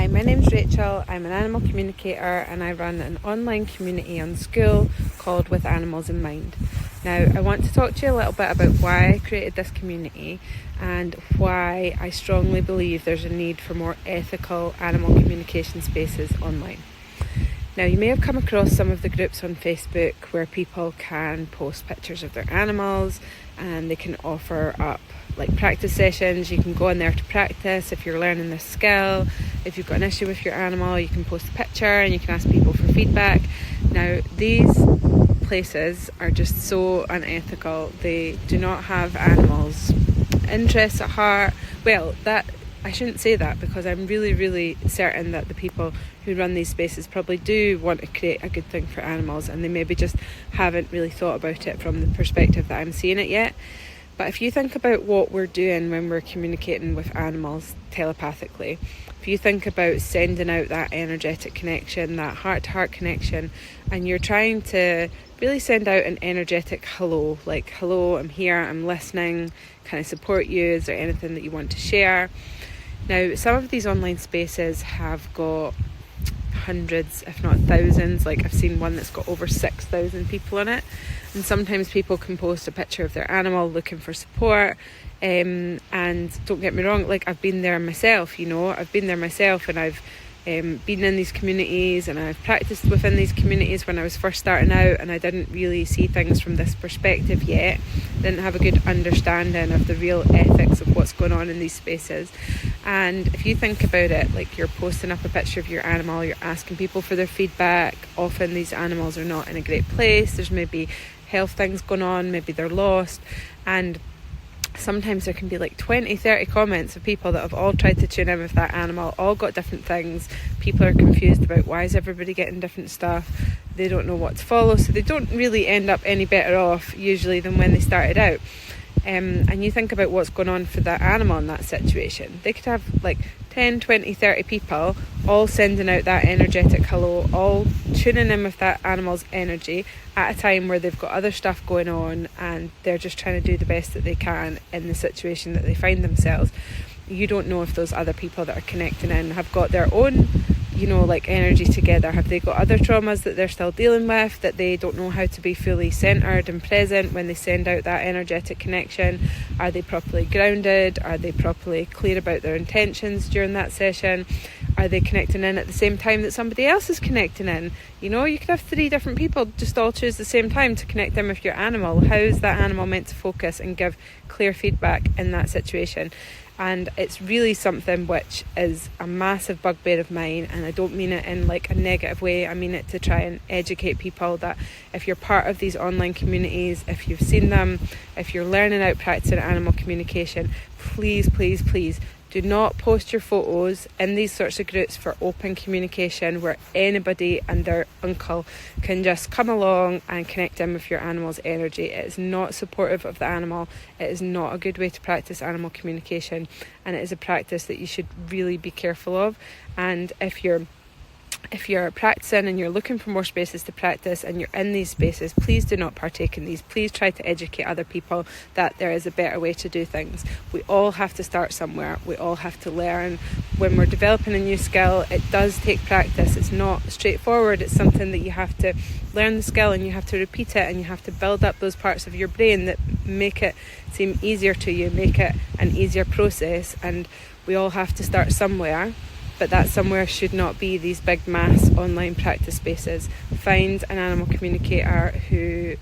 Hi, my name's Rachel. I'm an animal communicator and I run an online community on Skool called With Animals in Mind. Now, I want to talk to you a little bit about why I created this community and why I strongly believe there's a need for more ethical animal communication spaces online. Now, you may have come across some of the groups on Facebook where people can post pictures of their animals and they can offer up like practice sessions. You can go in there to practice if you're learning this skill. If you've got an issue with your animal, you can post a picture and you can ask people for feedback. Now, these places are just so unethical. They do not have animals' interests at heart. Well, I shouldn't say that, because I'm really certain that the people who run these spaces probably do want to create a good thing for animals, and they maybe just haven't really thought about it from the perspective that I'm seeing it yet. But if you think about what we're doing when we're communicating with animals telepathically, if you think about sending out that energetic connection, that heart-to-heart connection, and you're trying to really send out an energetic hello, like, hello, I'm here, I'm listening, can I support you, is there anything that you want to share? Now, some of these online spaces have got hundreds, if not thousands. Like, I've seen one that's got over 6,000 people in it, and sometimes people can post a picture of their animal looking for support, and don't get me wrong, like, I've been there myself, and I've been in these communities and I've practiced within these communities when I was first starting out, and I didn't really see things from this perspective yet. Didn't have a good understanding of the real ethics of what's going on in these spaces. And if you think about it, like, you're posting up a picture of your animal, you're asking people for their feedback. Often these animals are not in a great place. There's maybe health things going on, maybe they're lost, and sometimes there can be like 20-30 comments of people that have all tried to tune in with that animal, all got different things. People are confused about why is everybody getting different stuff. They don't know what to follow, so they don't really end up any better off usually than when they started out. And you think about what's going on for that animal in that situation. They could have like 10, 20, 30 people all sending out that energetic hello, all tuning in with that animal's energy at a time where they've got other stuff going on and they're just trying to do the best that they can in the situation that they find themselves. You don't know if those other people that are connecting in have got their own, like, energy together. Have they got other traumas that they're still dealing with, that they don't know how to be fully centered and present when they send out that energetic connection? Are they properly grounded? Are they properly clear about their intentions during that session? Are they connecting in at the same time that somebody else is connecting in? You could have 3 different people just all choose the same time to connect in with your animal. How is that animal meant to focus and give clear feedback in that situation? And it's really something which is a massive bugbear of mine, and I don't mean it in like a negative way. I mean it to try and educate people that if you're part of these online communities, if you've seen them, if you're learning out practicing animal communication, please do not post your photos in these sorts of groups for open communication where anybody and their uncle can just come along and connect in with your animal's energy. It is not supportive of the animal. It is not a good way to practice animal communication, and it is a practice that you should really be careful of. And if you're practicing and you're looking for more spaces to practice and you're in these spaces, please do not partake in these. Please try to educate other people that there is a better way to do things. We all have to start somewhere. We all have to learn. When we're developing a new skill, it does take practice. It's not straightforward. It's something that you have to learn the skill and you have to repeat it, and you have to build up those parts of your brain that make it seem easier to you, make it an easier process. And we all have to start somewhere. But that somewhere should not be these big mass online practice spaces. Find an animal communicator who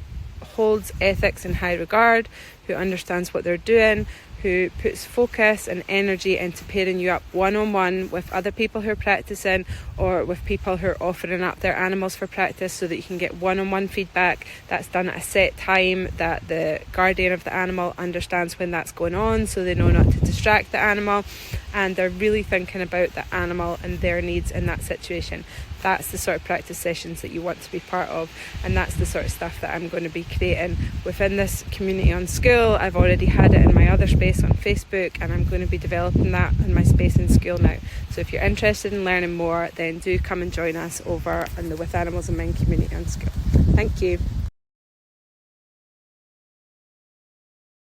holds ethics in high regard, who understands what they're doing, who puts focus and energy into pairing you up one-on-one with other people who are practicing, or with people who are offering up their animals for practice, so that you can get one-on-one feedback that's done at a set time, that the guardian of the animal understands when that's going on, so they know not to distract the animal, and they're really thinking about the animal and their needs in that situation. That's the sort of practice sessions that you want to be part of, and that's the sort of stuff that I'm going to be creating within this community on Skool. I've already had it in my other space on Facebook, and I'm going to be developing that in my space in Skool now. So if you're interested in learning more, then do come and join us over in the With Animals in Mind community on Skool. Thank you.